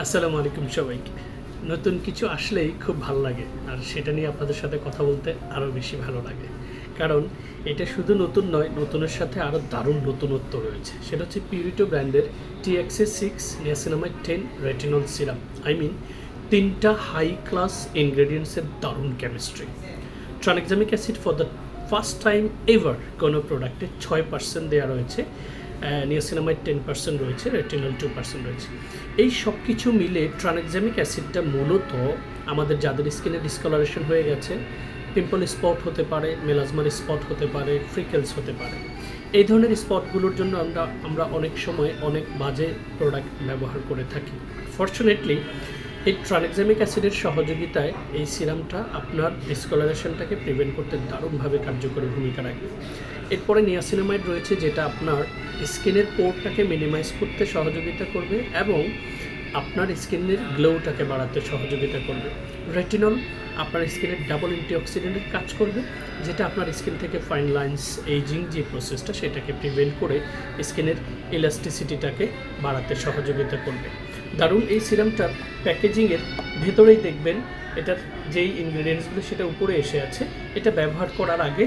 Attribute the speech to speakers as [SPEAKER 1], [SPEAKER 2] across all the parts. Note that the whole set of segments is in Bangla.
[SPEAKER 1] আসসালামু আলাইকুম সবাইকে। নতুন কিছু আসলেই খুব ভালো লাগে, আর সেটা নিয়ে আপনাদের সাথে কথা বলতে আরও বেশি ভালো লাগে। কারণ এটা শুধু নতুন নয়, নতুনের সাথে আরও দারুণ নতুনত্ব রয়েছে। সেটা হচ্ছে পিউরিটো ব্র্যান্ডের TXA6 নিয়াসিনামাইড 10 রেটিনল সিরাম। তিনটা হাই ক্লাস ইনগ্রেডিয়েন্টসের দারুণ chemistry. Tranexamic acid for the first time ever কোনো প্রোডাক্টে 6% দেওয়া রয়েছে, নিয়াসিনামাইড 10% রয়েছে, রেটিনল 2% রয়েছে। এই সব কিছু মিলে ট্রানএক্সামিক অ্যাসিডটা মূলত আমাদের যাদের স্কিনে ডিসকালারেশন হয়ে গেছে, পিম্পল স্পট হতে পারে, মেলাজমার স্পট হতে পারে, ফ্রিকেলস হতে পারে, এই ধরনের স্পটগুলোর জন্য আমরা অনেক সময় অনেক বাজে প্রোডাক্ট ব্যবহার করে থাকি। ফর্চুনেটলি এই ট্রানএক্সামিক অ্যাসিডের সহযোগিতায় এই সিরামটা আপনার ডিসকালারেশনটাকে প্রিভেন্ট করতে দারুণভাবে কার্যকরী ভূমিকা রাখবে। এরপরে নিয়াসিনামাইড রয়েছে, যেটা আপনার স্কিনের পোরটাকে মিনিমাইজ করতে সহযোগিতা করবে এবং আপনার স্কিনের গ্লোটাকে বাড়াতে সহযোগিতা করবে। রেটিনল আপনার স্কিনের ডাবল অ্যান্টিঅক্সিডেন্টের কাজ করবে, যেটা আপনার স্কিন থেকে ফাইন লাইন্স, এইজিং যে প্রসেসটা সেটাকে প্রিভেন্ট করে স্কিনের ইলাস্টিসিটিটাকে বাড়াতে সহযোগিতা করবে। দারুণ এই সিরামটার প্যাকেজিংয়ের ভেতরেই দেখবেন এটার যেই ইনগ্রেডিয়েন্টসগুলো সেটা উপরে এসে আছে। এটা ব্যবহার করার আগে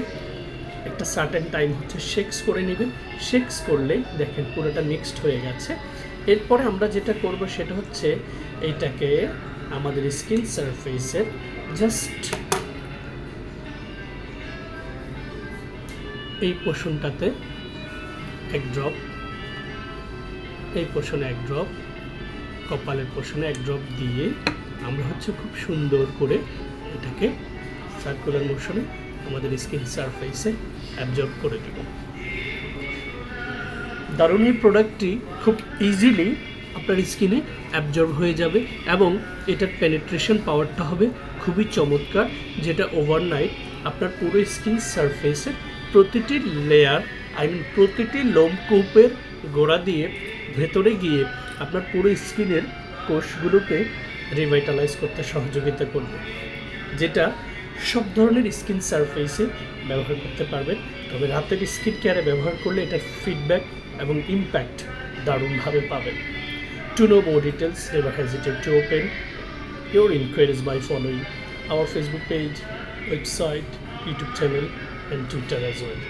[SPEAKER 1] একটা সার্টেন টাইম হচ্ছে শেকস করে নেবেন। শেকস করলেই দেখেন পুরোটা মিক্সড হয়ে গেছে। এরপরে আমরা যেটা করব সেটা হচ্ছে এইটাকে আমাদের স্কিন সারফেসের জাস্ট এই পোর্শনটাতে এক ড্রপ, এই পোর্শনে এক ড্রপ, কপালের পোর্শনে এক ড্রপ দিয়ে আমরা হচ্ছে খুব সুন্দর করে এটাকে সার্কুলার মোশনে আমাদের স্কিন সারফেসে অ্যাবজর্ব করে দেব। দারুণ এই প্রোডাক্টটি খুব ইজিলি আপনার স্কিনে অ্যাবজর্ব হয়ে যাবে এবং এটার পেনিট্রেশন পাওয়ারটা হবে খুবই চমৎকার, যেটা ওভারনাইট আপনার পুরো স্কিন সারফেসের প্রতিটি লেয়ার, প্রতিটি লোমকূপের গোড়া দিয়ে ভেতরে গিয়ে আপনার পুরো স্কিনের কোষগুলোকে রিভাইটালাইজ করতে সহযোগিতা করবে, যেটা সব ধরনের স্কিন সারফেসে ব্যবহার করতে পারবেন। তবে রাতের স্কিন কেয়ারে ব্যবহার করলে এটার ফিডব্যাক এবং ইম্প্যাক্ট দারুণভাবে পাবেন। To know more details, never hesitate to open your inquiries by following our Facebook page, website, YouTube channel and Twitter as well.